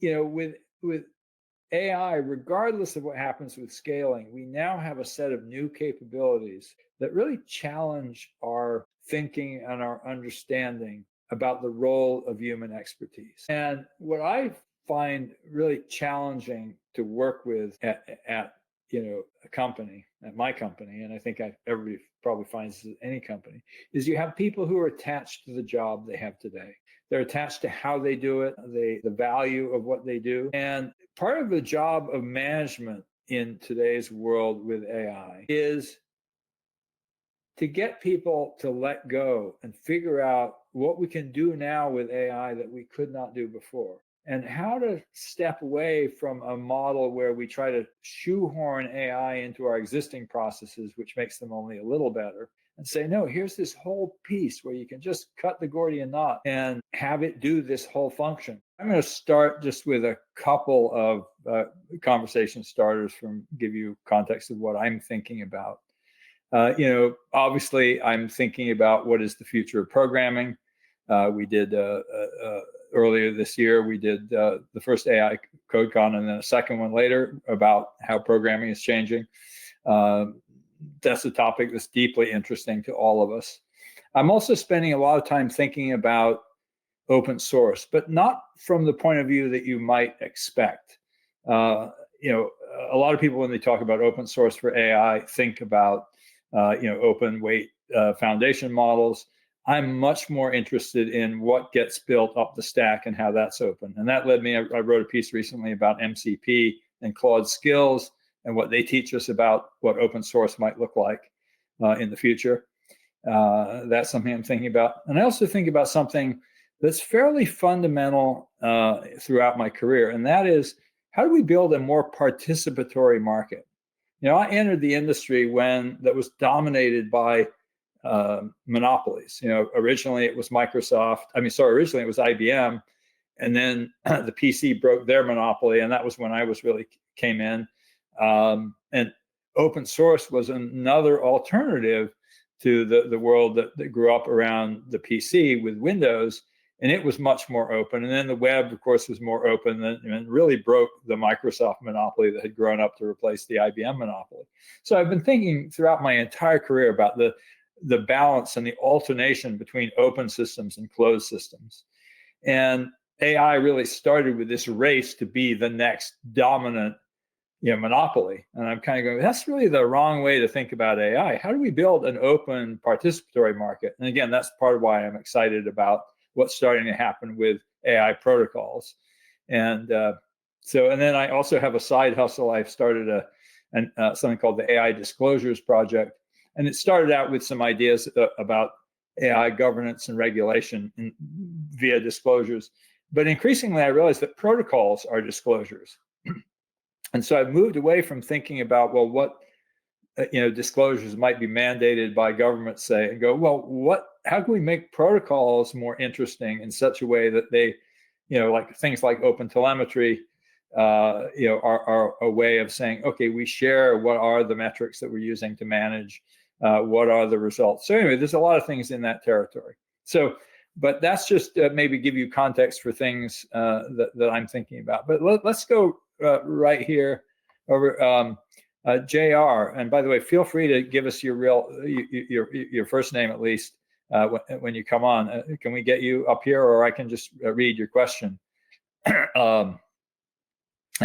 with AI, regardless of what happens with scaling, we now have a set of new capabilities that really challenge our thinking and our understanding about the role of human expertise. And what I find really challenging to work with at a company, at my company, and I think everybody probably finds this at any company, is you have people who are attached to the job they have today. They're attached to how they do it, the value of what they do. And part of the job of management in today's world with AI is to get people to let go and figure out what we can do now with AI that we could not do before, and how to step away from a model where we try to shoehorn AI into our existing processes, which makes them only a little better, and say, no, here's this whole piece where you can just cut the Gordian knot and have it do this whole function. I'm going to start just with a couple of conversation starters from give you context of what I'm thinking about. Obviously, I'm thinking about what is the future of programming. We did earlier this year, we did the first AI CodeCon and then a second one later about how programming is changing. That's a topic that's deeply interesting to all of us. I'm also spending a lot of time thinking about open source, but not from the point of view that you might expect. A lot of people, when they talk about open source for AI, think about open weight foundation models. I'm much more interested in what gets built up the stack and how that's open. And that led me, I wrote a piece recently about MCP and Claude skills and what they teach us about what open source might look like in the future. That's something I'm thinking about. And I also think about something that's fairly fundamental throughout my career, and that is, how do we build a more participatory market? I entered the industry that was dominated by monopolies. Originally it was originally it was IBM, and then the PC broke their monopoly, and that was when I really came in. And open source was another alternative to the world that grew up around the PC with Windows, and it was much more open. And then the web, of course, was more open and really broke the Microsoft monopoly that had grown up to replace the IBM monopoly. So I've been thinking throughout my entire career about the balance and the alternation between open systems and closed systems. And AI really started with this race to be the next dominant monopoly. And I'm kind of going, that's really the wrong way to think about AI. How do we build an open participatory market? And again, that's part of why I'm excited about what's starting to happen with AI protocols. And then I also have a side hustle. I've started something called the AI Disclosures Project. And it started out with some ideas about AI governance and regulation via disclosures. But increasingly, I realized that protocols are disclosures. And so I've moved away from thinking about, well, what disclosures might be mandated by governments, say, and go, well, how can we make protocols more interesting in such a way that they, like things like open telemetry, are a way of saying, okay, we share what are the metrics that we're using to manage, what are the results. So anyway, there's a lot of things in that territory. So, but that's just maybe give you context for things that I'm thinking about. But let's go right here over JR. And by the way, feel free to give us your first name at least when you come on. Can we get you up here, or I can just read your question? And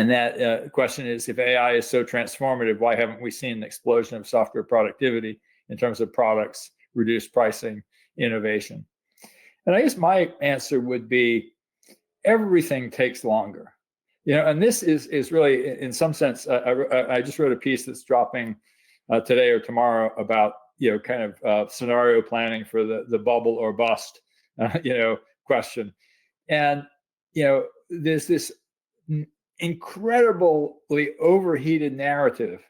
that question is, if AI is so transformative, why haven't we seen an explosion of software productivity in terms of products, reduced pricing, innovation? And I guess my answer would be, everything takes longer. And this is really, in some sense, I just wrote a piece that's dropping today or tomorrow about, kind of scenario planning for the bubble or bust, question. And, there's this incredibly overheated narrative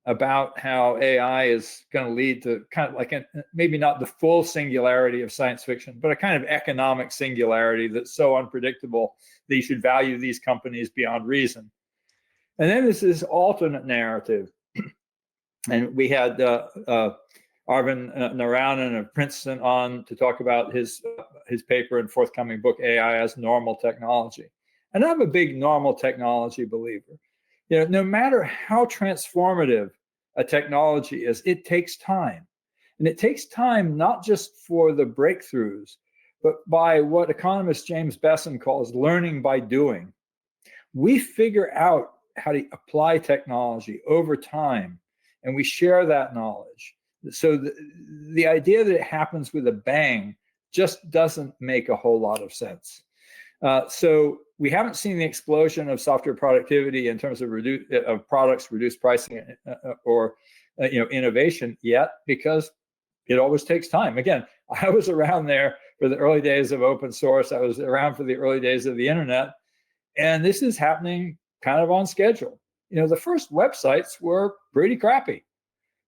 about how AI is going to lead to kind of like maybe not the full singularity of science fiction, but a kind of economic singularity that's so unpredictable that you should value these companies beyond reason. And then there's this alternate narrative. And we had Arvind Narayanan of Princeton on to talk about his paper and forthcoming book, AI as Normal Technology. And I'm a big normal technology believer. No matter how transformative a technology is, it takes time. And it takes time not just for the breakthroughs, but by what economist James Besson calls learning by doing. We figure out how to apply technology over time, and we share that knowledge. So the idea that it happens with a bang just doesn't make a whole lot of sense. So we haven't seen the explosion of software productivity in terms of products, reduced pricing, or innovation yet, because it always takes time. Again, I was around there for the early days of open source. I was around for the early days of the internet, and this is happening kind of on schedule. The first websites were pretty crappy.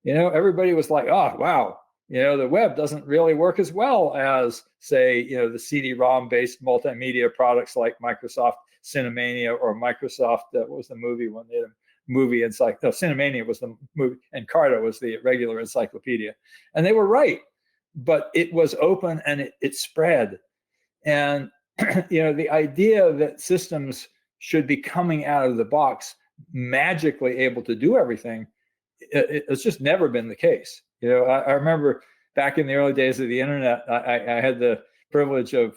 Everybody was like, oh, wow, the web doesn't really work as well as, say, the CD-ROM based multimedia products like Microsoft Cinemania or Microsoft, what was the movie when they had a movie Cinemania was the movie, and Carta was the regular encyclopedia. And they were right, but it was open and it spread. And, the idea that systems should be coming out of the box magically able to do everything, it's just never been the case. I remember back in the early days of the internet, I had the privilege of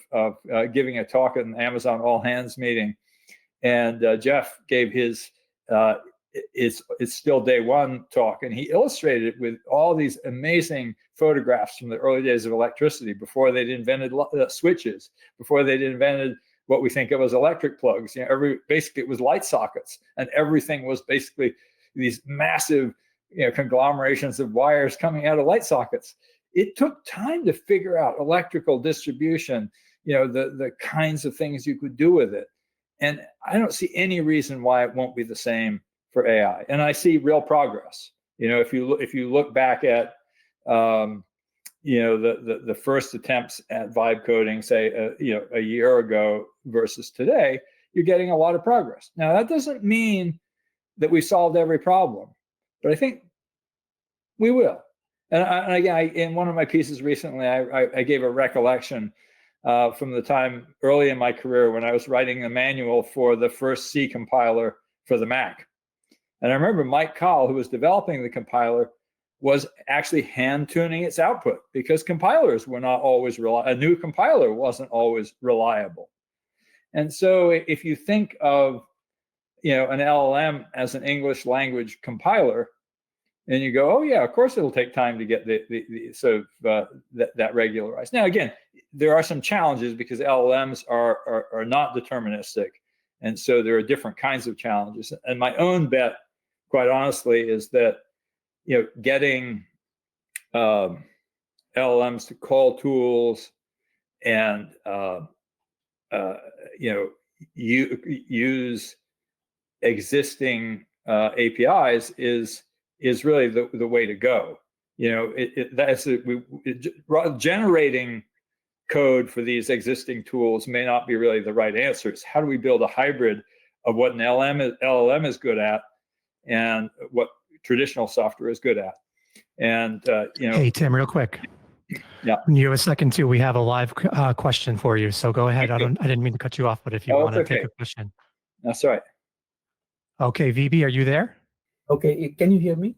giving a talk at an Amazon all hands meeting, and Jeff gave his it's still day one talk, and he illustrated it with all these amazing photographs from the early days of electricity, before they'd invented switches, before they'd invented what we think of as electric plugs. Basically it was light sockets, and everything was basically these massive conglomerations of wires coming out of light sockets. It took time to figure out electrical distribution, the kinds of things you could do with it. And I don't see any reason why it won't be the same for AI. And I see real progress. If you look back at the first attempts at vibe coding, say a year ago versus today, you're getting a lot of progress. Now that doesn't mean that we solved every problem, but I think we will. And again, in one of my pieces recently, I gave a recollection from the time early in my career when I was writing a manual for the first C compiler for the Mac. And I remember Mike Call, who was developing the compiler, was actually hand tuning its output, because compilers were not always reliable. A new compiler wasn't always reliable. And so if you think of an LLM as an English language compiler, and you go, oh yeah, of course it'll take time to get the sort of that regularized. Now again, there are some challenges because LLMs are not deterministic, and so there are different kinds of challenges. And my own bet, quite honestly, is that getting LLMs to call tools and use existing APIs is really the way to go. Generating code for these existing tools may not be really the right answer. It's how do we build a hybrid of what an LLM is good at and what traditional software is good at. And hey Tim, real quick. Yeah. When you have a second too, we have a live question for you. So go ahead. I didn't mean to cut you off, but if you want to take a question. That's right. Okay, VB, are you there? Okay, can you hear me?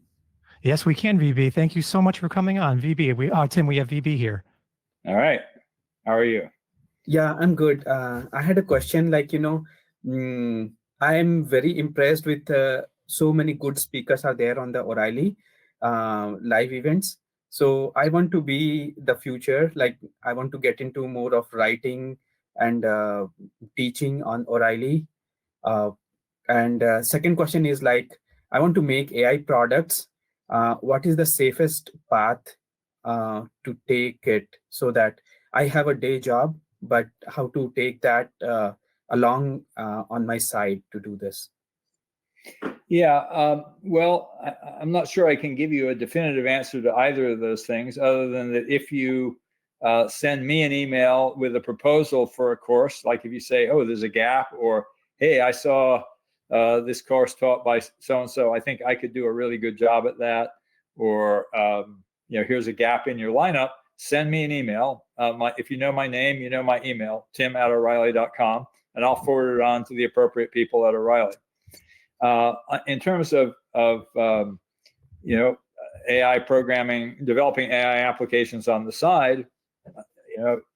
Yes, we can, VB. Thank you so much for coming on, VB. Tim, we have VB here. All right. How are you? Yeah, I'm good. I had a question. I'm very impressed with so many good speakers are there on the O'Reilly live events. So I want to be the future. I want to get into more of writing and teaching on O'Reilly. And second question is I want to make AI products. What is the safest path to take it so that I have a day job, but how to take that along on my side to do this? Yeah, well, I'm not sure I can give you a definitive answer to either of those things, other than that if you send me an email with a proposal for a course, like if you say, oh, there's a gap, or hey, I saw this course taught by so-and-so, I think I could do a really good job at that, or here's a gap in your lineup, send me an email. If you know my name, you know my email, tim@o'reilly.com. and I'll forward it on to the appropriate people at O'Reilly. In terms of AI programming, developing AI applications on the side,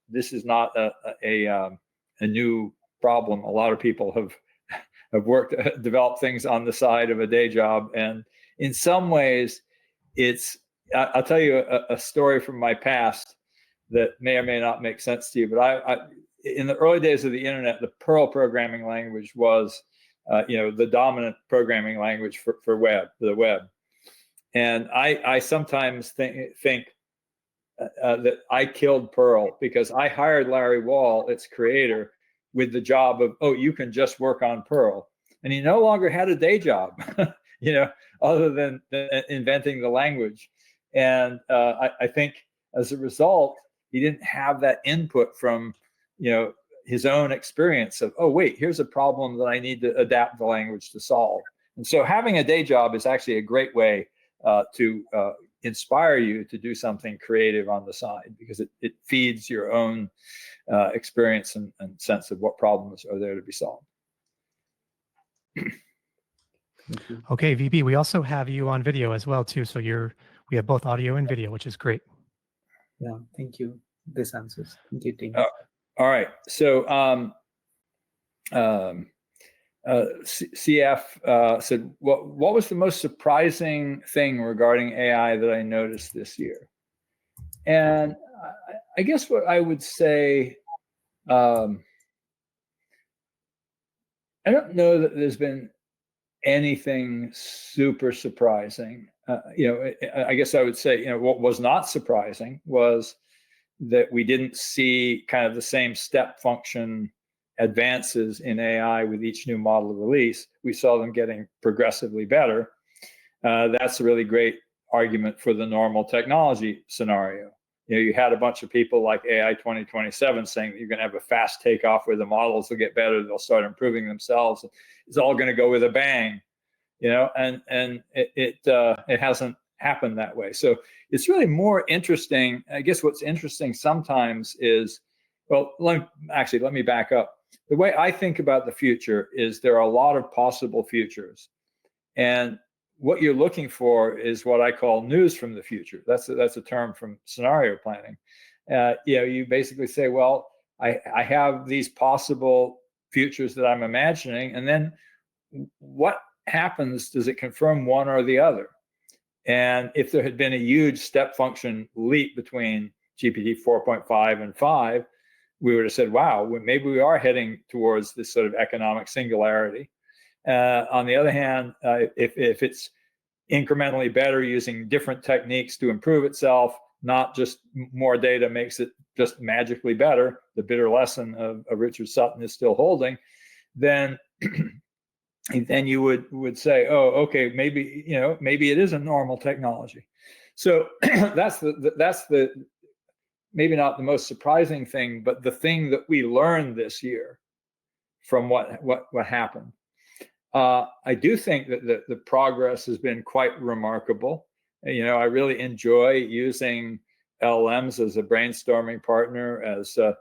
this is not a new problem. A lot of people have developed things on the side of a day job, and in some ways, I'll tell you a story from my past that may or may not make sense to you. But in the early days of the internet, the Perl programming language was, the dominant programming language for the web. And I sometimes think that I killed Perl because I hired Larry Wall, its creator, with the job of, you can just work on Perl. And he no longer had a day job, other than inventing the language. And I think as a result, he didn't have that input from, his own experience of, wait, here's a problem that I need to adapt the language to solve. And so having a day job is actually a great way to inspire you to do something creative on the side, because it feeds your own experience and sense of what problems are there to be solved. Okay, VB, we also have you on video as well too. So we have both audio and video, which is great. Yeah, thank you. This answers. Thank you, team. All right. So CF said, what was the most surprising thing regarding AI that I noticed this year? And I guess what I would say, I don't know that there's been anything super surprising. I guess I would say, what was not surprising was that we didn't see kind of the same step function advances in AI with each new model release. We saw them getting progressively better. That's a really great argument for the normal technology scenario. You had a bunch of people like AI 2027 saying that you're going to have a fast takeoff where the models will get better, they'll start improving themselves. It's all going to go with a bang, and it hasn't happened that way. So it's really more interesting. I guess what's interesting sometimes is, well, let me back up. The way I think about the future is there are a lot of possible futures, and what you're looking for is what I call news from the future. That's a term from scenario planning. You basically say, well, I have these possible futures that I'm imagining, and then what happens? Does it confirm one or the other? And if there had been a huge step function leap between GPT 4.5 and 5, we would have said, wow, maybe we are heading towards this sort of economic singularity. On the other hand, if it's incrementally better using different techniques to improve itself, not just more data makes it just magically better, the bitter lesson of Richard Sutton is still holding, then you would say, okay, maybe it is a normal technology. So that's the maybe not the most surprising thing, but the thing that we learned this year from what happened. I do think that the progress has been quite remarkable. I really enjoy using LLMs as a brainstorming partner, as a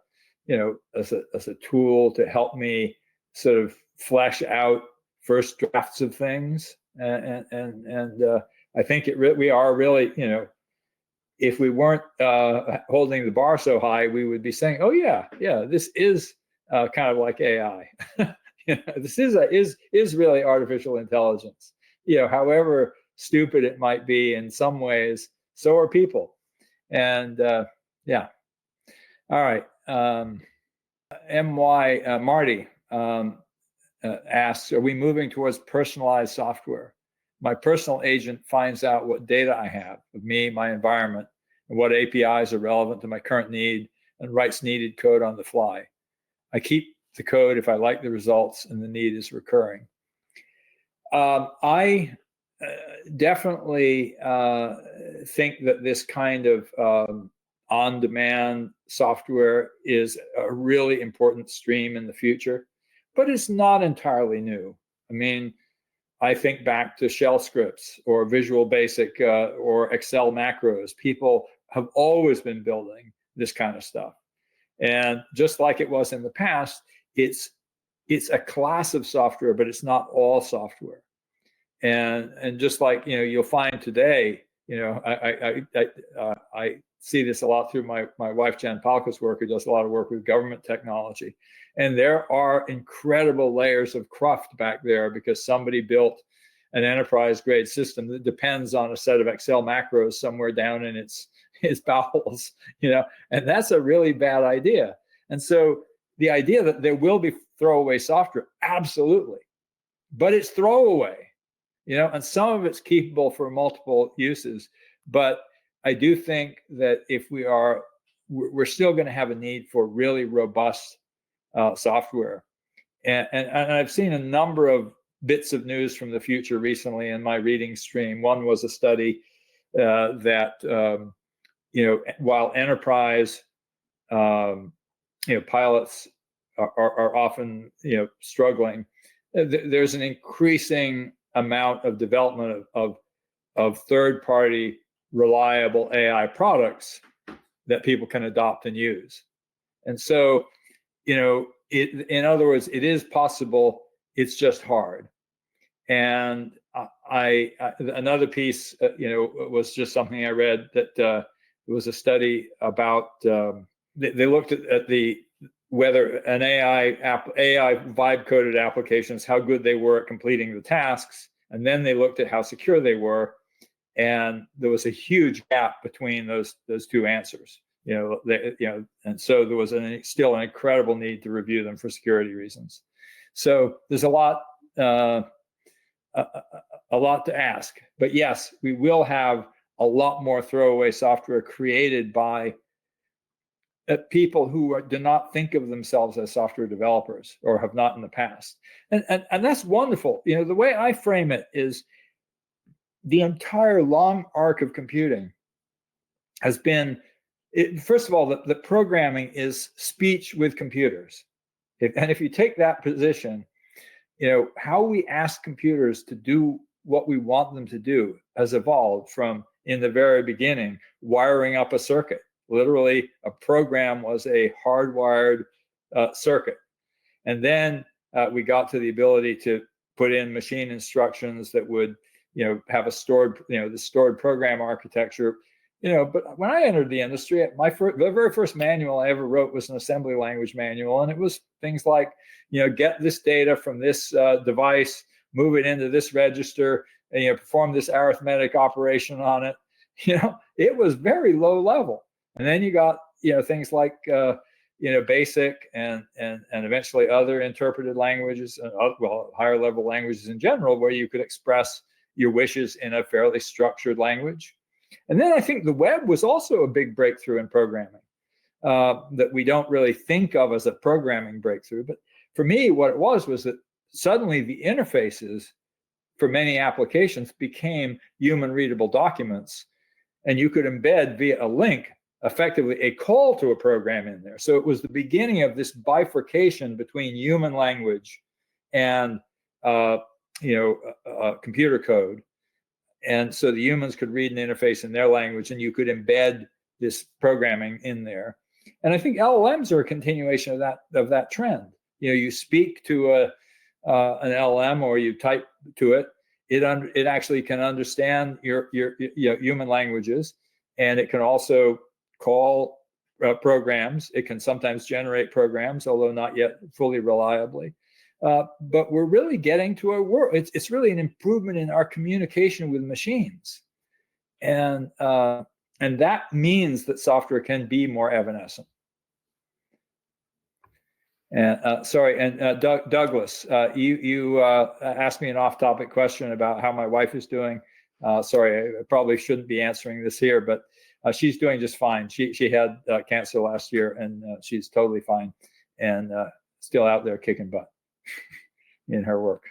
tool to help me sort of flesh out first drafts of things. And I think we are really, if we weren't holding the bar so high, we would be saying, oh yeah, this is kind of like AI. This is really artificial intelligence. However stupid it might be in some ways, so are people. And yeah. All right. Marty asks, are we moving towards personalized software? My personal agent finds out what data I have of me, my environment, and what APIs are relevant to my current need, and writes needed code on the fly. I keep the code if I like the results and the need is recurring. I definitely think that this kind of on-demand software is a really important stream in the future, but it's not entirely new. I mean, I think back to shell scripts or Visual Basic or Excel macros. People have always been building this kind of stuff. And just like it was in the past, it's it's a class of software, but it's not all software. And just like, you'll find today, I see this a lot through my wife, Jan Palka's work, who does a lot of work with government technology. And there are incredible layers of cruft back there because somebody built an enterprise grade system that depends on a set of Excel macros somewhere down in its bowels, and that's a really bad idea. And so the idea that there will be throwaway software, absolutely, but it's throwaway, and some of it's keepable for multiple uses. But I do think that if we're still going to have a need for really robust software. And I've seen a number of bits of news from the future recently in my reading stream. One was a study that, while enterprise, pilots are often, struggling, there's an increasing amount of development of third-party reliable AI products that people can adopt and use. And so, in other words, it is possible. It's just hard. And another piece, was just something I read that it was a study about. They looked at whether an AI vibe coded applications, how good they were at completing the tasks, and then they looked at how secure they were, and there was a huge gap between those two answers. And so there was still an incredible need to review them for security reasons. So there's a lot to ask, but yes, we will have a lot more throwaway software created by people who do not think of themselves as software developers or have not in the past, and that's wonderful. The way I frame it is the entire long arc of computing has been. First of all, the programming is speech with computers. And if you take that position, how we ask computers to do what we want them to do has evolved from, in the very beginning, wiring up a circuit. Literally, a program was a hardwired circuit. And then we got to the ability to put in machine instructions that would, have a stored, the stored program architecture. But when I entered the industry, the very first manual I ever wrote was an assembly language manual, and it was things like, get this data from this device, move it into this register, and perform this arithmetic operation on it. It was very low level. And then you got things like BASIC and eventually other interpreted languages, higher level languages in general, where you could express your wishes in a fairly structured language. And then I think the web was also a big breakthrough in programming that we don't really think of as a programming breakthrough. But for me, what it was that suddenly the interfaces for many applications became human readable documents, and you could embed via a link effectively a call to a program in there. So it was the beginning of this bifurcation between human language and computer code. And so the humans could read an interface in their language, and you could embed this programming in there. And I think LLMs are a continuation of that trend. You speak to an LLM or you type to it. It actually can understand your human languages, and it can also call programs. It can sometimes generate programs, although not yet fully reliably. But we're really getting to a world. It's really an improvement in our communication with machines, and that means that software can be more evanescent. And Douglas, you asked me an off-topic question about how my wife is doing. Sorry, I probably shouldn't be answering this here, but she's doing just fine. She had cancer last year, and she's totally fine, and still out there kicking butt in her work.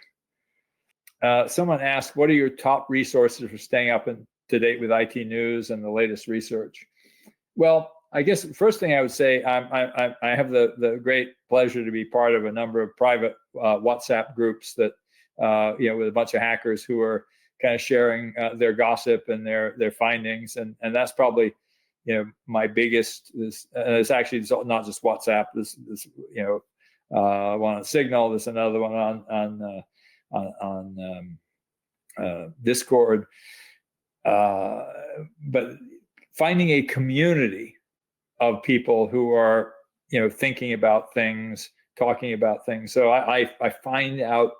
Someone asked, what are your top resources for staying up to date with IT news and the latest research? Well, I guess the first thing I would say, I have the great pleasure to be part of a number of private WhatsApp groups that, with a bunch of hackers who are kind of sharing their gossip and their findings. And that's probably, my biggest, it's actually not just WhatsApp, one on Signal. There's another one on Discord. But finding a community of people who are, thinking about things, talking about things. So I find out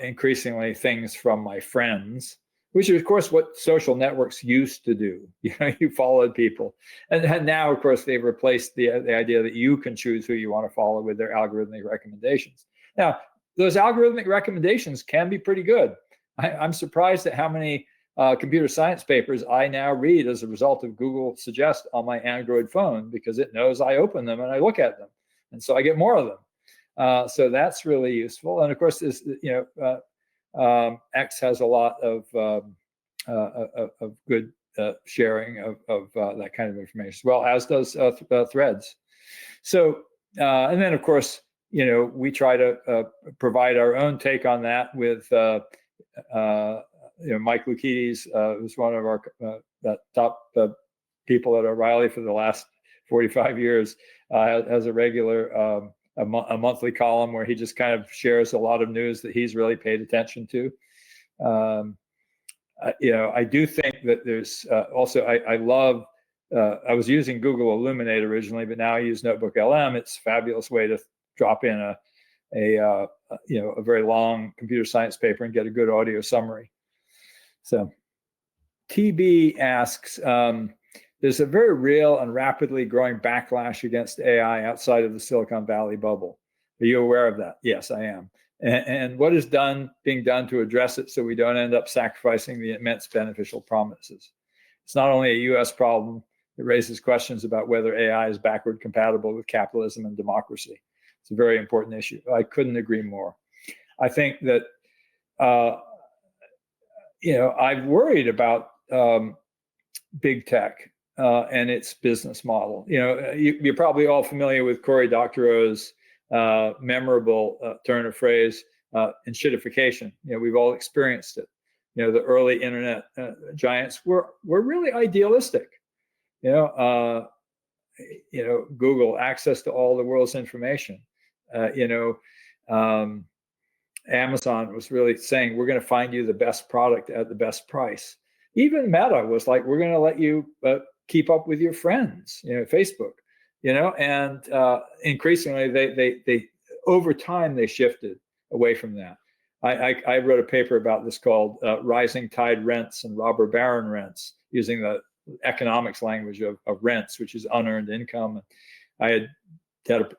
increasingly things from my friends, which is, of course, what social networks used to do. You followed people. And now, of course, they've replaced the idea that you can choose who you want to follow with their algorithmic recommendations. Now, those algorithmic recommendations can be pretty good. I'm surprised at how many computer science papers I now read as a result of Google Suggest on my Android phone, because it knows I open them and I look at them. And so I get more of them. So that's really useful. And of course, this, X has a lot of good sharing of that kind of information as well, as does Threads. So, and then of course, we try to provide our own take on that with Mike Lukides, who's one of our top people at O'Reilly for the last 45 years, has a regular a monthly column where he just kind of shares a lot of news that he's really paid attention to. I do think that there's also, I love, I was using Google Illuminate originally, but now I use Notebook LM. It's a fabulous way to drop in a very long computer science paper and get a good audio summary. So TB asks, there's a very real and rapidly growing backlash against AI outside of the Silicon Valley bubble. Are you aware of that? Yes, I am. And what is being done to address it so we don't end up sacrificing the immense beneficial promises? It's not only a US problem, it raises questions about whether AI is backward compatible with capitalism and democracy. It's a very important issue. I couldn't agree more. I think that, I've worried about big tech and its business model. You're probably all familiar with Cory Doctorow's memorable turn of phrase, enshittification. We've all experienced it. The early internet giants were really idealistic. Google, access to all the world's information. Amazon was really saying, we're going to find you the best product at the best price. Even Meta was like, we're going to let you keep up with your friends, Facebook, and increasingly they over time, they shifted away from that. I wrote a paper about this called Rising Tide Rents and Robber Baron Rents, using the economics language of rents, which is unearned income. I had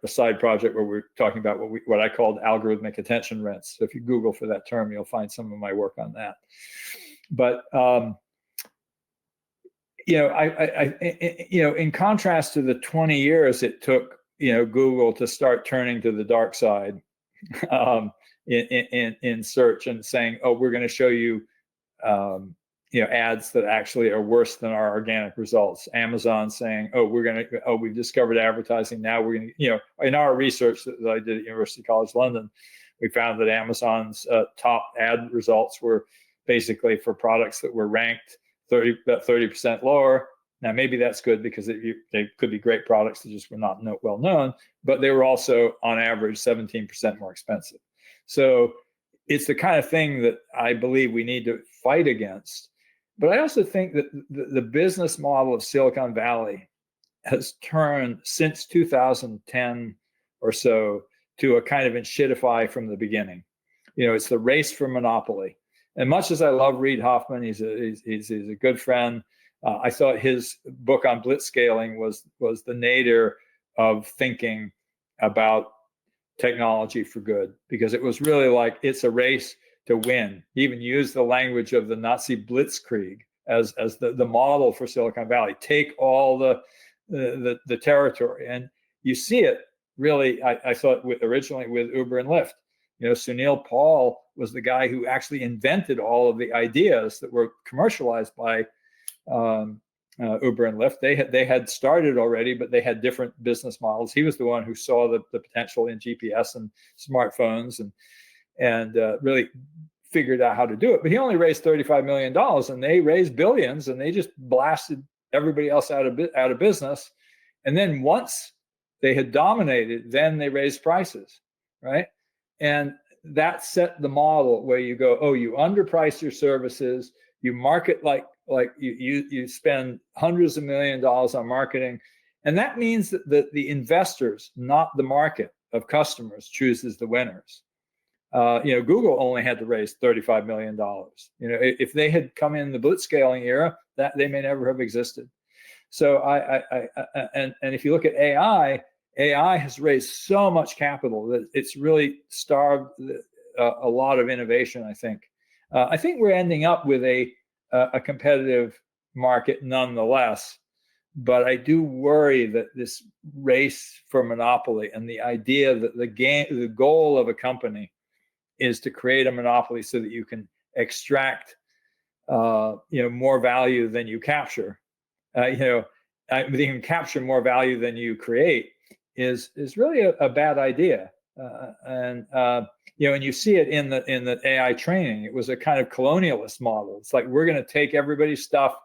a side project where we're talking about what I called algorithmic attention rents. So if you Google for that term, you'll find some of my work on that. But in contrast to the 20 years it took, Google to start turning to the dark side in search and saying, oh, we're going to show you, ads that actually are worse than our organic results. Amazon saying, we've discovered advertising. Now we're going to, in our research that I did at University College London, we found that Amazon's top ad results were basically for products that were ranked 30% lower. Now, maybe that's good because they could be great products that just were not well known, but they were also on average 17% more expensive. So it's the kind of thing that I believe we need to fight against. But I also think that the business model of Silicon Valley has turned since 2010 or so to a kind of enshittify from the beginning. It's the race for monopoly. And much as I love Reid Hoffman, he's a good friend. I thought his book on blitzscaling was the nadir of thinking about technology for good, because it was really like it's a race to win. He even used the language of the Nazi blitzkrieg as the model for Silicon Valley. Take all the territory, and you see it really. I thought originally with Uber and Lyft. Sunil Paul was the guy who actually invented all of the ideas that were commercialized by Uber and Lyft. They had started already, but they had different business models. He was the one who saw the potential in GPS and smartphones and really figured out how to do it. But he only raised $35 million, and they raised billions, and they just blasted everybody else out of business. And then once they had dominated, then they raised prices, right? And that set the model where you go, oh, you underprice your services, you market like you spend hundreds of millions of dollars on marketing, and that means that the investors, not the market of customers, chooses the winners. Google only had to raise $35 million. If they had come in the blitzscaling era, that they may never have existed. So and if you look at AI has raised so much capital that it's really starved a lot of innovation. I think we're ending up with a competitive market nonetheless, but I do worry that this race for monopoly and the idea that the goal of a company is to create a monopoly so that you can extract more value than you capture. You can capture more value than you create is really a bad idea. And you see it in the AI training. It was a kind of colonialist model. It's like, we're going to take everybody's stuff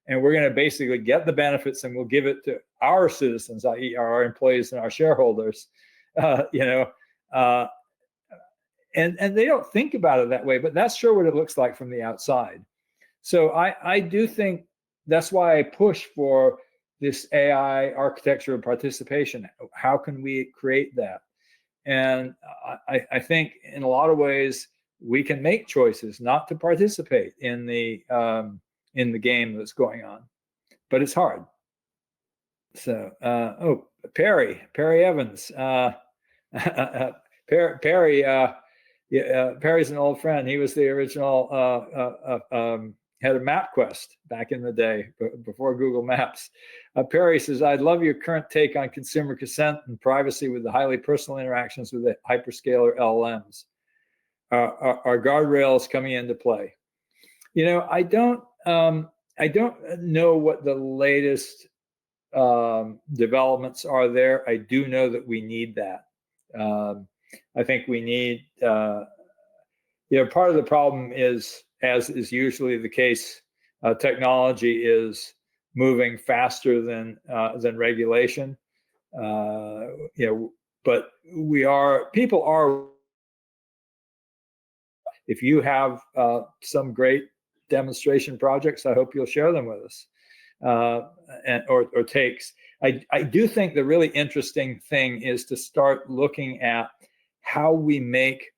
and we're going to basically get the benefits and we'll give it to our citizens, i.e. our employees and our shareholders. And they don't think about it that way, but that's sure what it looks like from the outside. So I do think that's why I push for this AI architecture of participation. How can we create that? And I think in a lot of ways we can make choices not to participate in the game that's going on, but it's hard. So Perry Evans, Perry. Perry's an old friend. He was the original head of MapQuest back in the day, before Google Maps. Perry says, I'd love your current take on consumer consent and privacy with the highly personal interactions with the hyperscaler LLMs. Are guardrails coming into play? I don't know what the latest developments are there. I do know that we need that. I think we need, part of the problem is, as is usually the case, technology is moving faster than regulation. But people are. If you have some great demonstration projects, I hope you'll share them with us, or takes. I do think the really interesting thing is to start looking at how we make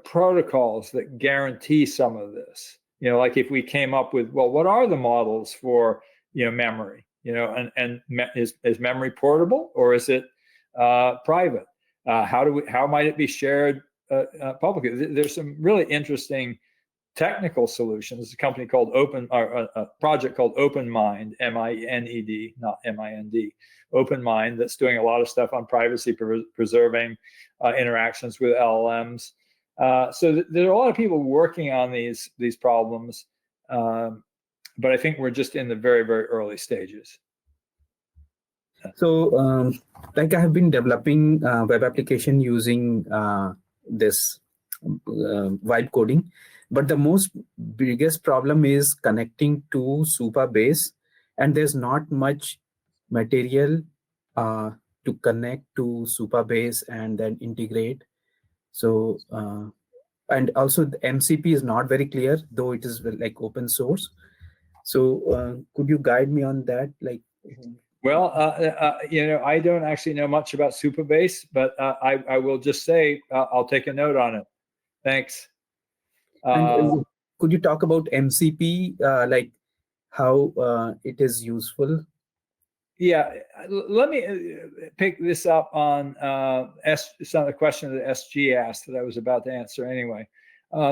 protocols that guarantee some of this. Like if we came up with, well, what are the models for memory? And is memory portable or is it private? How might it be shared publicly? There's some really interesting technical solutions. A company called a project called OpenMind, MINED, not MIND, OpenMind, that's doing a lot of stuff on privacy preserving interactions with LLMs. So there are a lot of people working on these problems, but I think we're just in the very, very early stages. So, I have been developing web application using this vibe coding, but the biggest problem is connecting to Supabase, and there's not much material to connect to Supabase and then integrate. So, and also the MCP is not very clear, though it is like open source. So, could you guide me on that? Well, I don't actually know much about Supabase, but I will just say I'll take a note on it. Thanks. And could you talk about MCP, like how it is useful? Yeah, let me pick this up on some of the question that SG asked that I was about to answer anyway.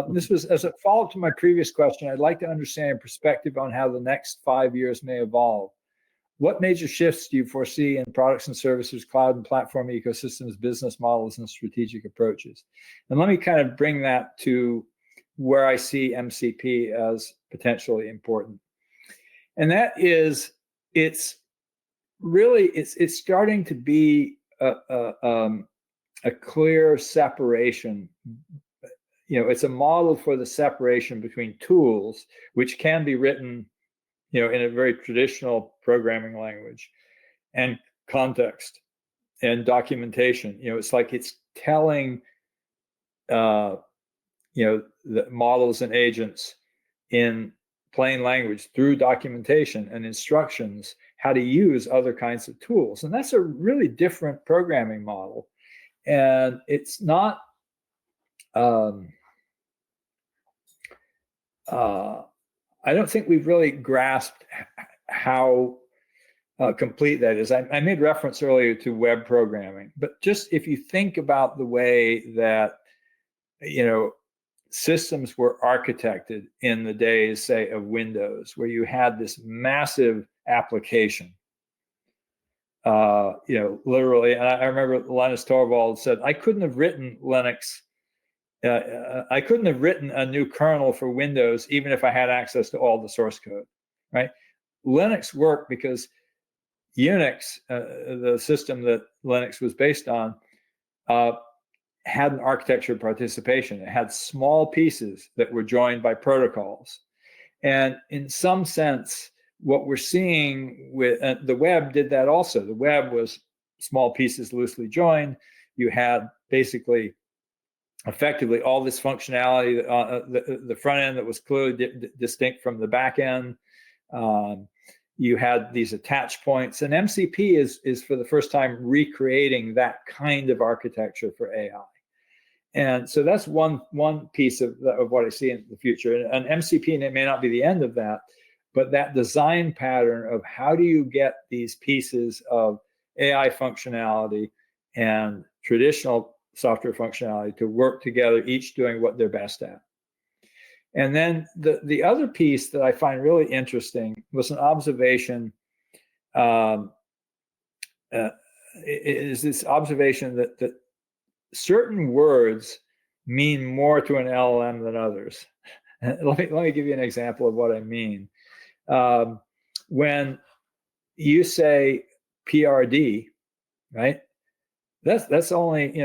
This was as a follow-up to my previous question. I'd like to understand your perspective on how the next 5 years may evolve. What major shifts do you foresee in products and services, cloud and platform ecosystems, business models, and strategic approaches? And let me kind of bring that to where I see MCP as potentially important. And that is, it's starting to be a clear separation. It's a model for the separation between tools, which can be written in a very traditional programming language, and context and documentation. It's like it's telling, the models and agents in plain language through documentation and instructions how to use other kinds of tools. And that's a really different programming model. And it's not, I don't think we've really grasped how complete that is. I made reference earlier to web programming, but just if you think about the way that, systems were architected in the days, say, of Windows, where you had this massive application, literally. And I remember Linus Torvalds said, I couldn't have written Linux. I couldn't have written a new kernel for Windows, even if I had access to all the source code, right? Linux worked because Unix, the system that Linux was based on, had an architecture of participation. It had small pieces that were joined by protocols. And in some sense, what we're seeing with the web did that also. The web was small pieces loosely joined. You had basically, effectively, all this functionality, the front end that was clearly distinct from the back end. You had these attach points, and MCP is for the first time recreating that kind of architecture for AI. And so that's one piece of what I see in the future. And MCP, and it may not be the end of that, but that design pattern of how do you get these pieces of AI functionality and traditional software functionality to work together, each doing what they're best at. And then the other piece that I find really interesting was an observation, is this observation that certain words mean more to an LLM than others. Let me give you an example of what I mean. When you say PRD, right? That's only,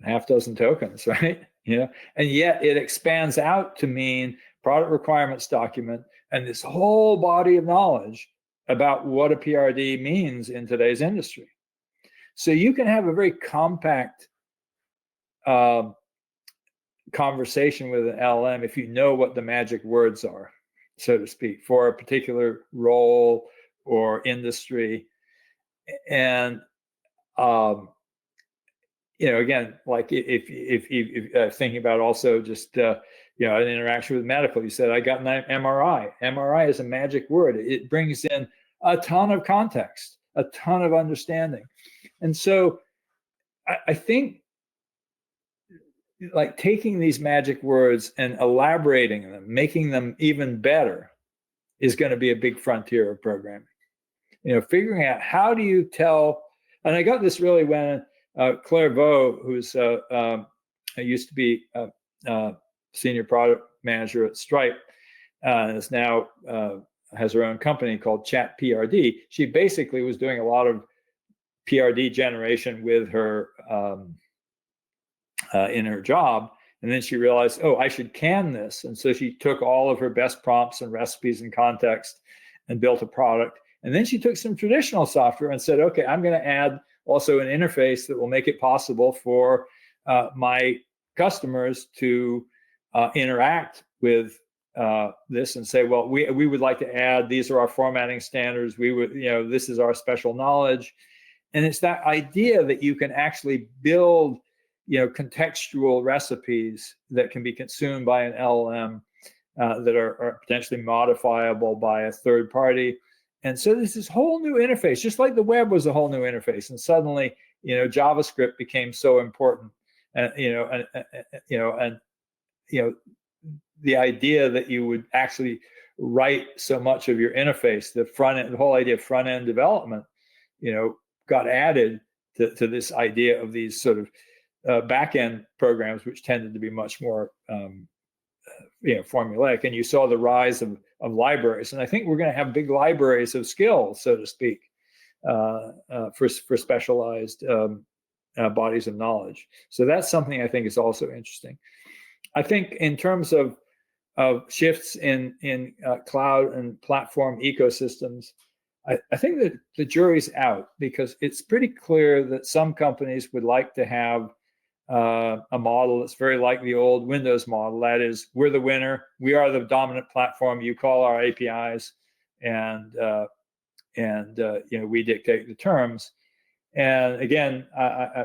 half dozen tokens, right? And yet it expands out to mean product requirements document and this whole body of knowledge about what a PRD means in today's industry. So you can have a very compact conversation with an LLM if you know what the magic words are, so to speak, for a particular role or industry. And again, like if thinking about also just an interaction with medical, you said I got an MRI. MRI is a magic word. It brings in a ton of context, a ton of understanding. And so I think like taking these magic words and elaborating them, making them even better, is going to be a big frontier of programming. Figuring out how do you tell, and I got this really when Claire Vaux, who's used to be senior product manager at Stripe, is now has her own company called Chat PRD. She basically was doing a lot of PRD generation with her in her job, and then she realized, oh, I should can this, and so she took all of her best prompts and recipes and context and built a product. And then she took some traditional software and said, okay, I'm going to add also an interface that will make it possible for my customers to interact with this and say, well, we would like to add, these are our formatting standards. We would, this is our special knowledge. And it's that idea that you can actually build, contextual recipes that can be consumed by an LLM that are potentially modifiable by a third party. And so there's this whole new interface, just like the web was a whole new interface. And suddenly, JavaScript became so important. And, the idea that you would actually write so much of your interface, the front end, the whole idea of front end development, got added to this idea of these sort of back end programs, which tended to be much more formulaic. And you saw the rise of libraries, and I think we're going to have big libraries of skills, so to speak, for specialized bodies of knowledge. So that's something I think is also interesting. I think in terms of shifts in cloud and platform ecosystems, I think that the jury's out, because it's pretty clear that some companies would like to have a model that's very like the old Windows model. That is, we're the winner, we are the dominant platform, you call our APIs, and we dictate the terms. And again,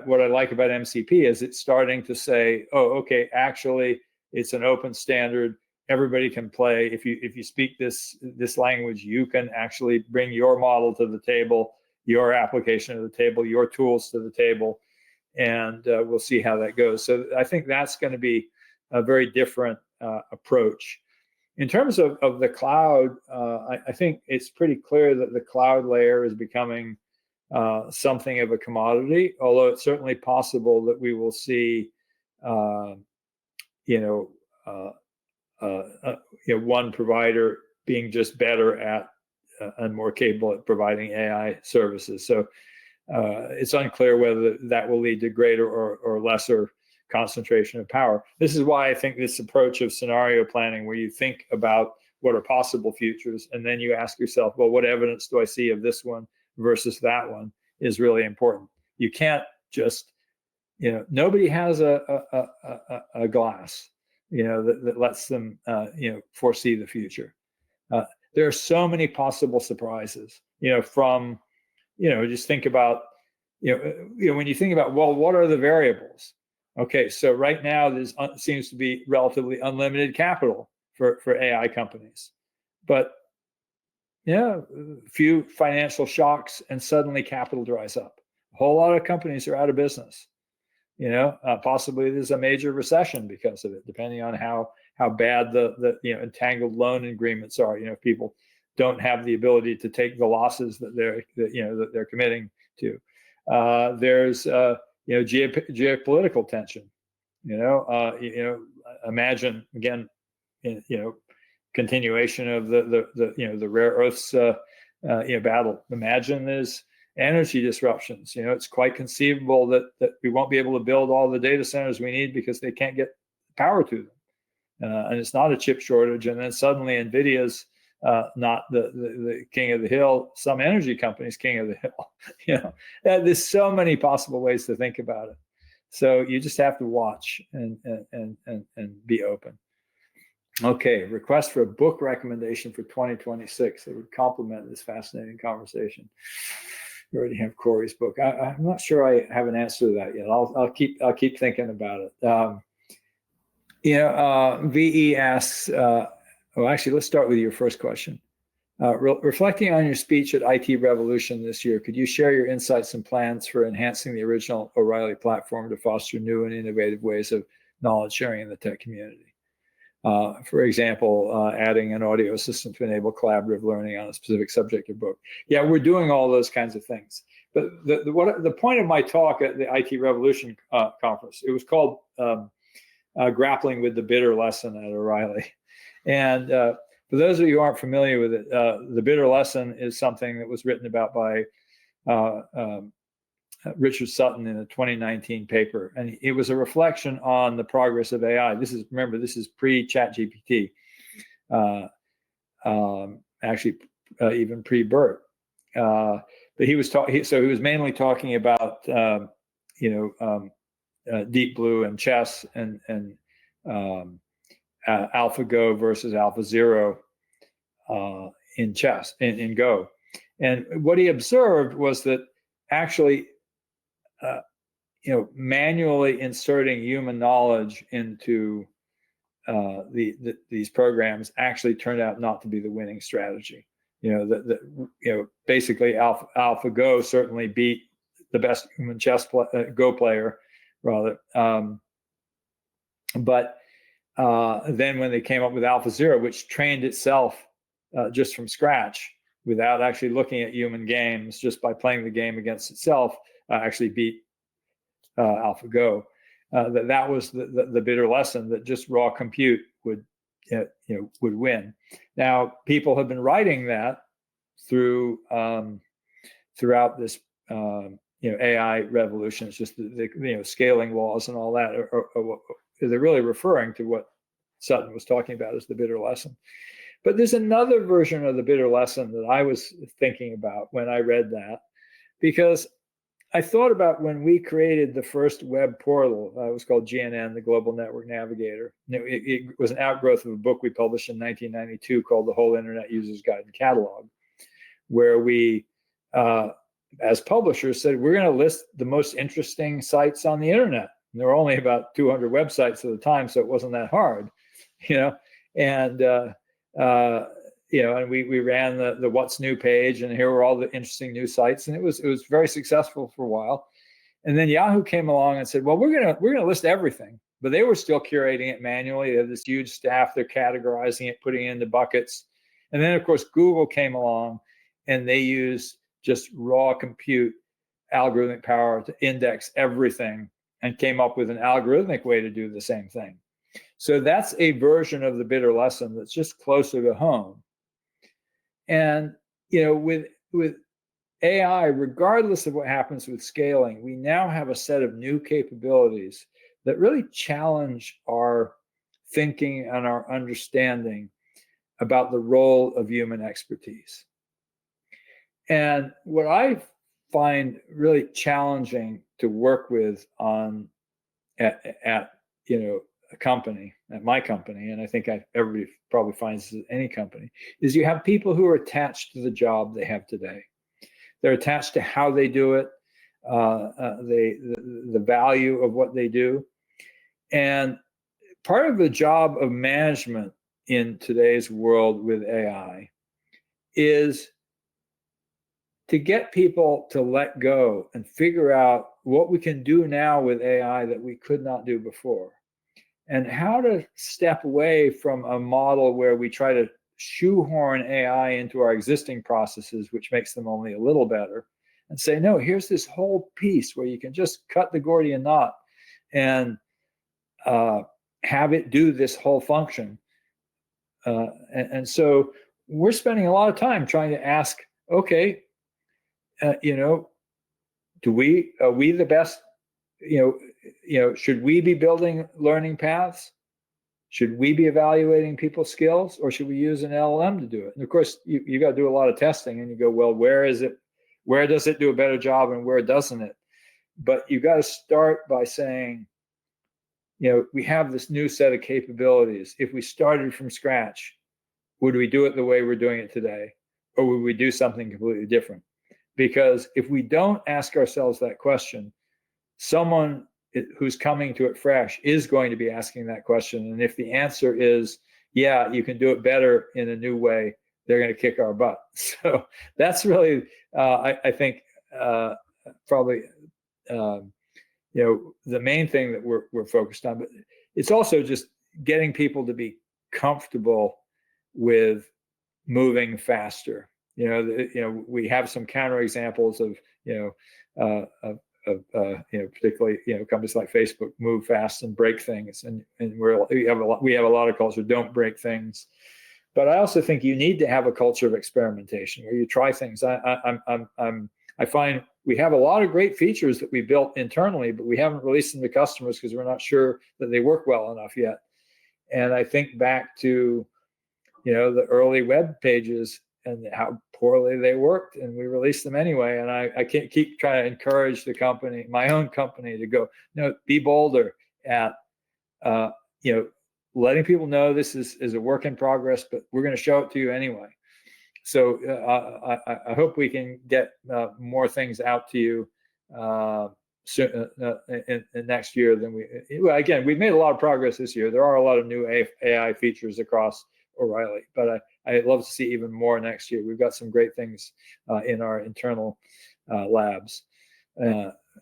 what I like about MCP is it's starting to say, oh, okay, actually, it's an open standard. Everybody can play. If you speak this language, you can actually bring your model to the table, your application to the table, your tools to the table, and we'll see how that goes. So I think that's going to be a very different approach. In terms of the cloud, I think it's pretty clear that the cloud layer is becoming something of a commodity, although it's certainly possible that we will see, one provider being just better at and more capable at providing AI services. So it's unclear whether that will lead to greater or lesser concentration of power. This is why I think this approach of scenario planning, where you think about what are possible futures, and then you ask yourself, well, what evidence do I see of this one versus that one, is really important. You can't just, nobody has a glass, that lets them, foresee the future. There are so many possible surprises, from, just think about, when you think about, well, what are the variables? Okay, so right now there seems to be relatively unlimited capital for AI companies, but few financial shocks and suddenly capital dries up. A whole lot of companies are out of business. Possibly there's a major recession because of it, depending on how bad the entangled loan agreements are. If people don't have the ability to take the losses that they're committing to. There's geopolitical tension. Imagine again, continuation of the rare earths battle. Imagine there's energy disruptions. It's quite conceivable that we won't be able to build all the data centers we need because they can't get power to them, and it's not a chip shortage. And then suddenly NVIDIA's not the king of the hill, some energy company's king of the hill. There's so many possible ways to think about it. So you just have to watch and be open. Okay, request for a book recommendation for 2026 that would complement this fascinating conversation. We already have Corey's book. I'm not sure I have an answer to that yet. I'll keep thinking about it. VE asks. Actually, let's start with your first question. Reflecting on your speech at IT Revolution this year, could you share your insights and plans for enhancing the original O'Reilly platform to foster new and innovative ways of knowledge sharing in the tech community? For example, adding an audio system to enable collaborative learning on a specific subject or book. Yeah, we're doing all those kinds of things. But the point of my talk at the IT Revolution conference, it was called Grappling with the Bitter Lesson at O'Reilly. And for those of you who aren't familiar with it, the bitter lesson is something that was written about by Richard Sutton in a 2019 paper, and it was a reflection on the progress of AI. This is pre-ChatGPT, actually even pre-BERT. But he was mainly talking about Deep Blue and chess and AlphaGo versus AlphaZero in chess in Go, and what he observed was that actually manually inserting human knowledge into these programs actually turned out not to be the winning strategy. Basically AlphaGo certainly beat the best human Go player, rather. But then when they came up with AlphaZero, which trained itself just from scratch without actually looking at human games, just by playing the game against itself, actually beat AlphaGo. That was the bitter lesson, that just raw compute would win. Now people have been writing that throughout this AI revolution. It's just the scaling laws and all that they're really referring to what Sutton was talking about as the bitter lesson. But there's another version of the bitter lesson that I was thinking about when I read that, because I thought about when we created the first web portal. It was called GNN, the Global Network Navigator. It was an outgrowth of a book we published in 1992 called The Whole Internet User's Guide and Catalog, where we, as publishers, said we're going to list the most interesting sites on the internet. And there were only about 200 websites at the time, so it wasn't that hard, and and we ran the What's New page, and here were all the interesting new sites, and it was very successful for a while. And then Yahoo came along and said, well, we're gonna list everything, but they were still curating it manually. They had this huge staff, they're categorizing it, putting it into buckets. And then of course Google came along, and they used just raw compute algorithmic power to index everything, and came up with an algorithmic way to do the same thing. So that's a version of the bitter lesson that's just closer to home. And with AI, regardless of what happens with scaling, we now have a set of new capabilities that really challenge our thinking and our understanding about the role of human expertise. And what I find really challenging to work with at a company, at my company, and I think everybody probably finds this at any company, is you have people who are attached to the job they have today. They're attached to how they do it, the value of what they do. And part of the job of management in today's world with AI is to get people to let go and figure out what we can do now with AI that we could not do before, and how to step away from a model where we try to shoehorn AI into our existing processes, which makes them only a little better, and say, no, here's this whole piece where you can just cut the Gordian knot and have it do this whole function. And so we're spending a lot of time trying to ask, okay, are we the best? Should we be building learning paths? Should we be evaluating people's skills, or should we use an LLM to do it? And of course, you got to do a lot of testing, and you go, well, where does it do a better job, and where doesn't it? But you got to start by saying, we have this new set of capabilities. If we started from scratch, would we do it the way we're doing it today, or would we do something completely different? Because if we don't ask ourselves that question, someone who's coming to it fresh is going to be asking that question. And if the answer is, yeah, you can do it better in a new way, they're going to kick our butt. So that's really, I think, probably, the main thing that we're focused on. But it's also just getting people to be comfortable with moving faster. We have some counterexamples of, particularly, companies like Facebook move fast and break things, and we have a lot of culture don't break things. But I also think you need to have a culture of experimentation where you try things. I find we have a lot of great features that we built internally, but we haven't released them to customers because we're not sure that they work well enough yet. And I think back to, the early web pages and how poorly they worked, and we released them anyway. And I can't keep trying to encourage my own company to go, be bolder at, letting people know this is a work in progress, but we're going to show it to you anyway. So I hope we can get more things out to you soon, in next year than again, we've made a lot of progress this year. There are a lot of new AI features across O'Reilly, but I'd love to see even more next year. We've got some great things in our internal labs.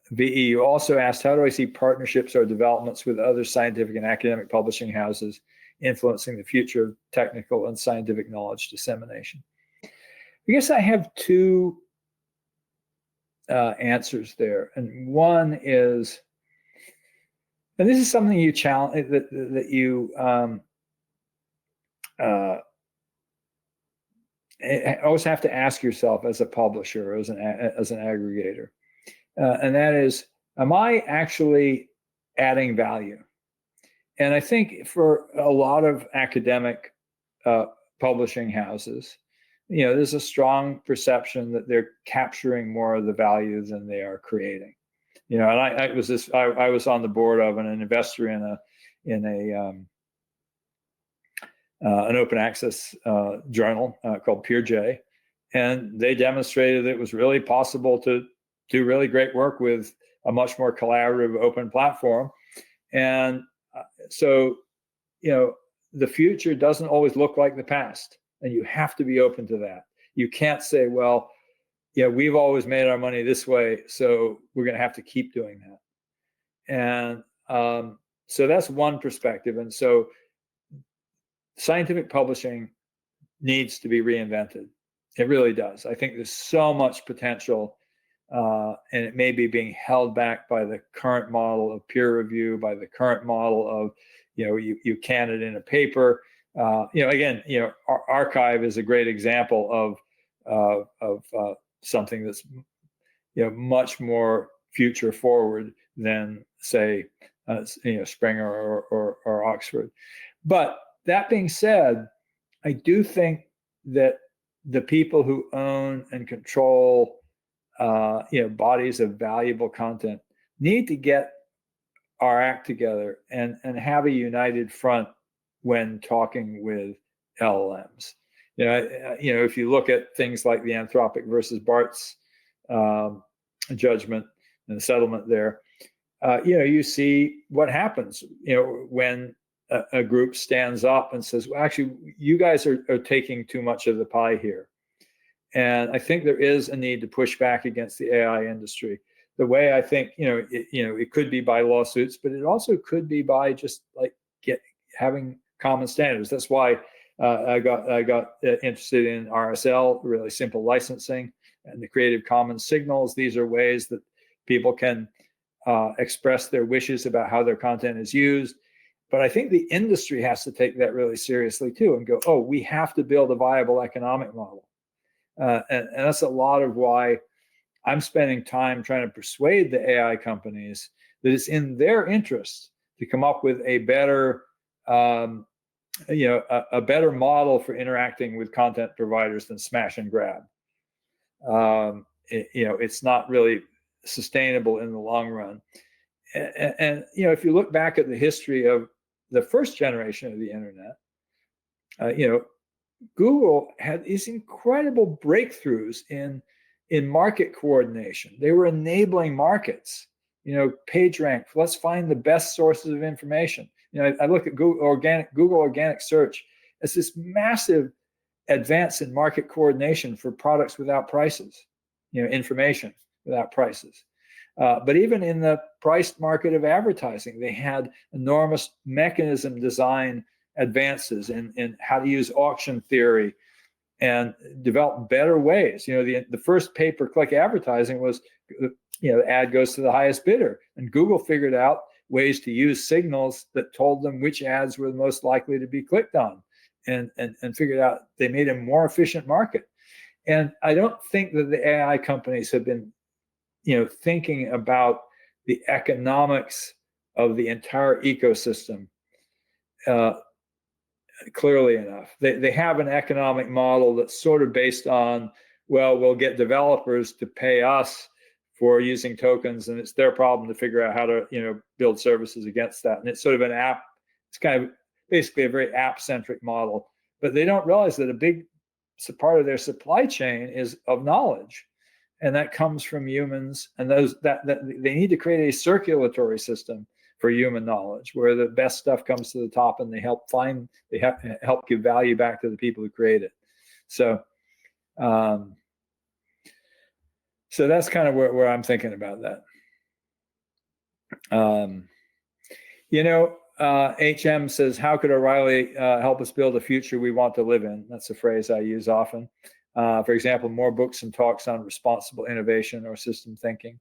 VE, you also asked, how do I see partnerships or developments with other scientific and academic publishing houses influencing the future of technical and scientific knowledge dissemination? I guess I have two answers there. And one is, and this is something you challenge, that you always have to ask yourself as a publisher, as an aggregator, and that is, am I actually adding value? And I think for a lot of academic publishing houses, there's a strong perception that they're capturing more of the value than they are creating. And I was on the board of an investor in an open access journal called PeerJ, and they demonstrated that it was really possible to do really great work with a much more collaborative open platform. And so, the future doesn't always look like the past, and you have to be open to that. You can't say, well, we've always made our money this way, so we're going to have to keep doing that. And so that's one perspective. And so scientific publishing needs to be reinvented. It really does. I think there's so much potential, and it may be being held back by the current model of peer review, by the current model of, you can it in a paper. Again, archive is a great example of something that's, much more future forward than, say, Springer or Oxford. But that being said, I do think that the people who own and control, bodies of valuable content need to get our act together and have a united front when talking with LLMs. If you look at things like the Anthropic versus Bart's judgment and the settlement there, you see what happens, when a group stands up and says, well, actually, you guys are taking too much of the pie here. And I think there is a need to push back against the AI industry. The way I think, it could be by lawsuits, but it also could be by just like having common standards. That's why I got interested in RSL, really simple licensing, and the Creative Commons signals. These are ways that people can express their wishes about how their content is used. But I think the industry has to take that really seriously too, and go, oh, we have to build a viable economic model. And that's a lot of why I'm spending time trying to persuade the AI companies that it's in their interest to come up with a better, a better model for interacting with content providers than smash and grab. It's not really sustainable in the long run. And if you look back at the history of the first generation of the internet, Google had these incredible breakthroughs in market coordination. They were enabling markets. PageRank. Let's find the best sources of information. I look at Google organic search as this massive advance in market coordination for products without prices. Information without prices. But even in the priced market of advertising, they had enormous mechanism design advances in how to use auction theory and develop better ways. The first pay-per-click advertising was, the ad goes to the highest bidder, and Google figured out ways to use signals that told them which ads were the most likely to be clicked on, and figured out they made a more efficient market. And I don't think that the AI companies have been thinking about the economics of the entire ecosystem clearly enough. They have an economic model that's sort of based on, well, we'll get developers to pay us for using tokens, and it's their problem to figure out how to build services against that. And it's sort of an app. It's kind of basically a very app-centric model, but they don't realize that a big part of their supply chain is of knowledge. And that comes from humans, and that they need to create a circulatory system for human knowledge, where the best stuff comes to the top, and they help give value back to the people who create it. So, so that's kind of where I'm thinking about that. HM says, "How could O'Reilly help us build a future we want to live in?" That's a phrase I use often. For example, more books and talks on responsible innovation or system thinking.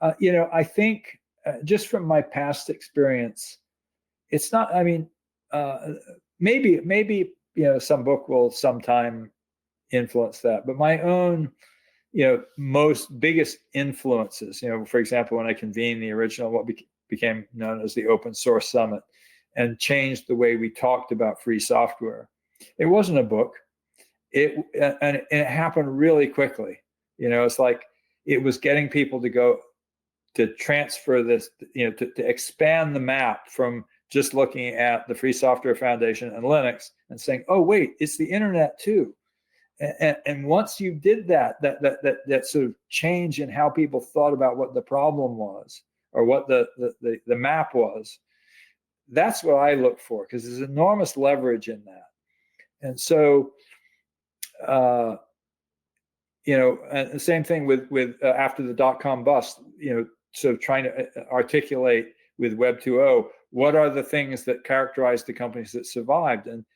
I think just from my past experience, it's not, maybe some book will sometime influence that, but my own, most biggest influences, for example, when I convened the original, what became known as the Open Source Summit, and changed the way we talked about free software. It wasn't a book. And it happened really quickly. It's like it was getting people to transfer this, to expand the map from just looking at the Free Software Foundation and Linux and saying, oh, wait, it's the internet too. And once you did that sort of change in how people thought about what the problem was or what the map was, that's what I look for, because there's enormous leverage in that. And so, and the same thing with after the dot-com bust, sort of trying to articulate with Web 2.0, what are the things that characterize the companies that survived? And,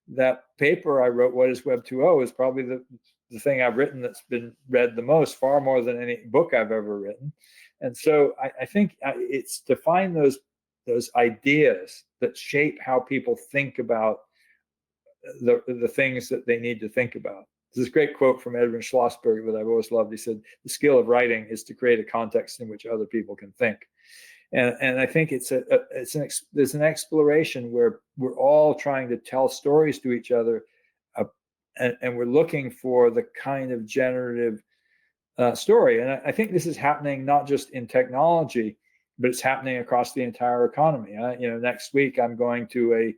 that paper I wrote, What is Web 2.0, is probably the thing I've written that's been read the most, far more than any book I've ever written. And so I think it's to find those ideas that shape how people think about the things that they need to think about. There's this great quote from Edwin Schlossberg that I've always loved. He said, the skill of writing is to create a context in which other people can think. And I think there's an exploration where we're all trying to tell stories to each other, and we're looking for the kind of generative story. And I think this is happening not just in technology, but it's happening across the entire economy. Next week I'm going to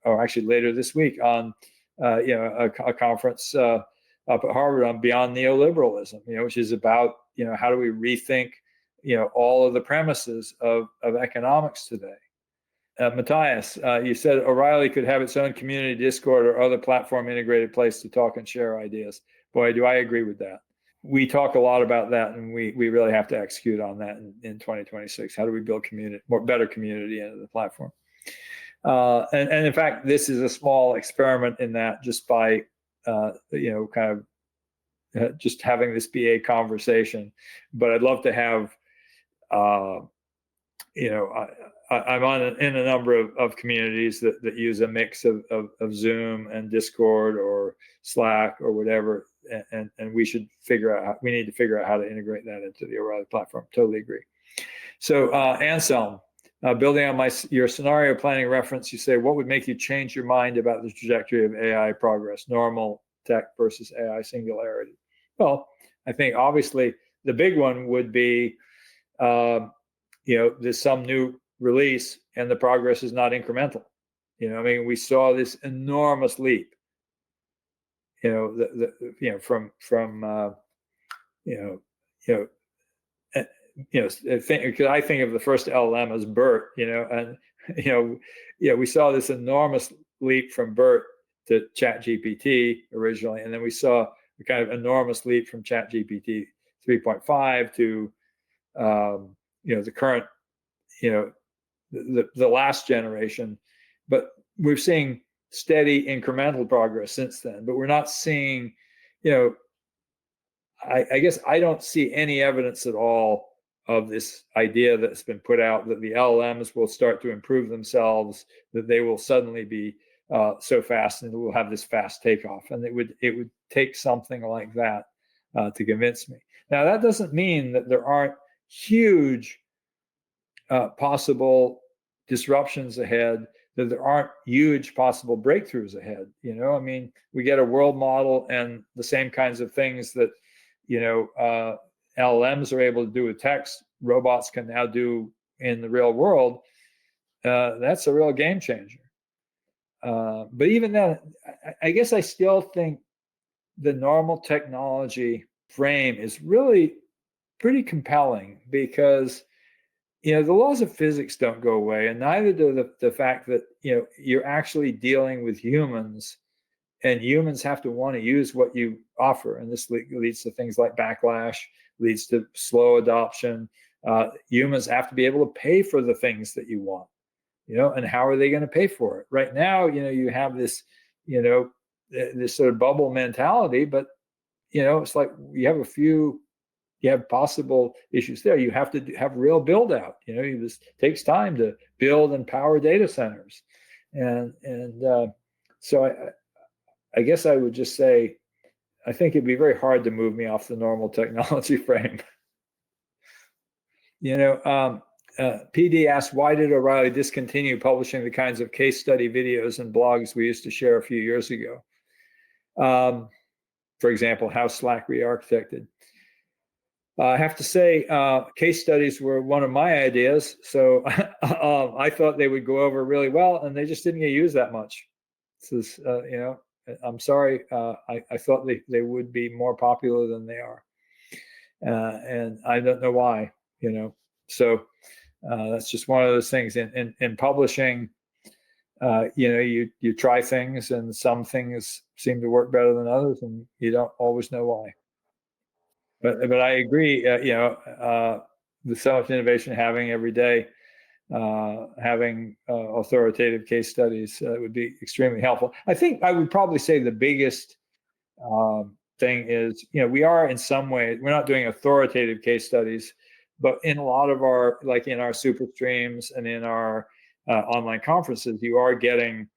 or actually later this week on a conference up at Harvard on Beyond Neoliberalism, which is about how do we rethink all of the premises of economics today. Matthias, you said O'Reilly could have its own community Discord or other platform integrated place to talk and share ideas. Boy, do I agree with that. We talk a lot about that, and we really have to execute on that in 2026. How do we build better community into the platform? And in fact, this is a small experiment in that, just by kind of just having this be a conversation. But I'd love to have I'm in a number of communities that use a mix of Zoom and Discord or Slack or whatever, and we need to figure out how to integrate that into the O'Reilly platform. Totally agree. So Anselm, building on your scenario planning reference, you say, what would make you change your mind about the trajectory of AI progress, normal tech versus AI singularity? Well, I think obviously the big one would be there's some new release and the progress is not incremental. We saw this enormous leap, from because I think of the first LLM as BERT, and we saw this enormous leap from BERT to ChatGPT originally, and then we saw a kind of enormous leap from ChatGPT 3.5 to the current, the last generation. But we're seeing steady incremental progress since then. But we're not seeing, I guess I don't see any evidence at all of this idea that's been put out that the LLMs will start to improve themselves, that they will suddenly be so fast and we'll have this fast takeoff. And it would take something like that to convince me. Now, that doesn't mean that there aren't huge possible disruptions ahead, that there aren't huge possible breakthroughs ahead. We get a world model and the same kinds of things that, LLMs are able to do with text, robots can now do in the real world. That's a real game changer. But even then, I guess I still think the normal technology frame is really pretty compelling, because the laws of physics don't go away, and neither do the fact that you're actually dealing with humans, and humans have to want to use what you offer, and this leads to things like backlash, leads to slow adoption. Humans have to be able to pay for the things that you want, and how are they going to pay for it? Right now, you have this, this sort of bubble mentality, but it's like you have possible issues there. You have to have real build out. This takes time to build and power data centers, and so I guess I would just say, I think it'd be very hard to move me off the normal technology frame. PD asked, why did O'Reilly discontinue publishing the kinds of case study videos and blogs we used to share a few years ago? For example, how Slack re-architected. I have to say, case studies were one of my ideas. So I thought they would go over really well, and they just didn't get used that much. This is, I'm sorry. I thought they would be more popular than they are. And I don't know why, So that's just one of those things in publishing. You try things, and some things seem to work better than others, and you don't always know why. But I agree. With so much innovation having every day, having authoritative case studies would be extremely helpful. I think I would probably say the biggest thing is, we are in some way, we're not doing authoritative case studies, but in a lot of our, like in our super streams and in our online conferences, you are getting,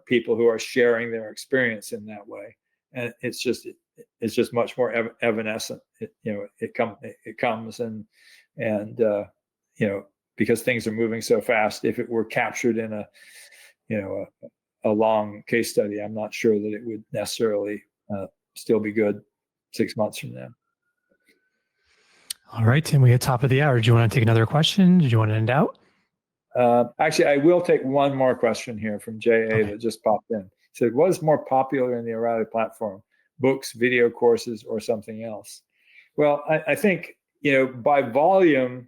people who are sharing their experience in that way. And it's just much more evanescent. It comes and because things are moving so fast, if it were captured in a long case study, I'm not sure that it would necessarily still be good 6 months from now. All right, Tim, we hit top of the hour. Do you want to take another question? Do you want to end out? Actually, I will take one more question here from JA that just popped in. It said, what is more popular in the O'Reilly platform? Books, video courses, or something else? Well, I think, by volume,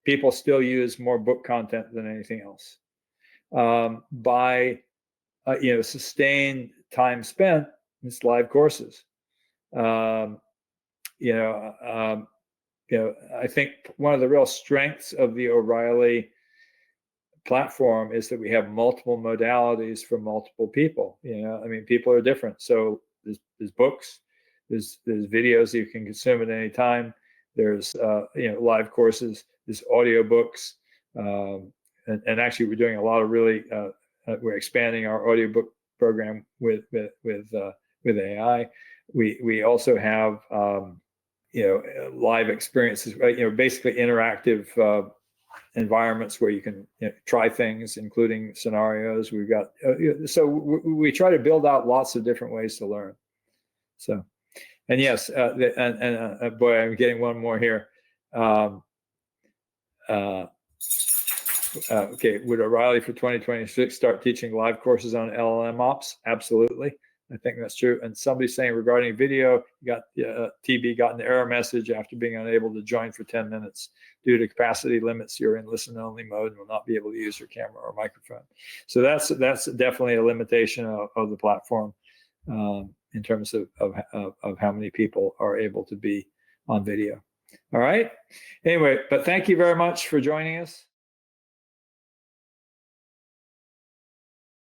people still use more book content than anything else. By sustained time spent, it's live courses. I think one of the real strengths of the O'Reilly platform is that we have multiple modalities for multiple people. People are different. So there's books, there's videos you can consume at any time. There's live courses, there's audiobooks, and actually we're doing a lot of really we're expanding our audiobook program with AI. We also have live experiences, basically interactive environments where you can try things, including scenarios. We've got so we try to build out lots of different ways to learn. So, and yes, boy, I'm getting one more here. Okay, would O'Reilly for 2026 start teaching live courses on LLM ops? Absolutely. I think that's true. And somebody's saying regarding video, TB got an error message after being unable to join for 10 minutes due to capacity limits. You're in listen-only mode and will not be able to use your camera or microphone. So that's definitely a limitation of the platform in terms of how many people are able to be on video. All right. Anyway, but thank you very much for joining us.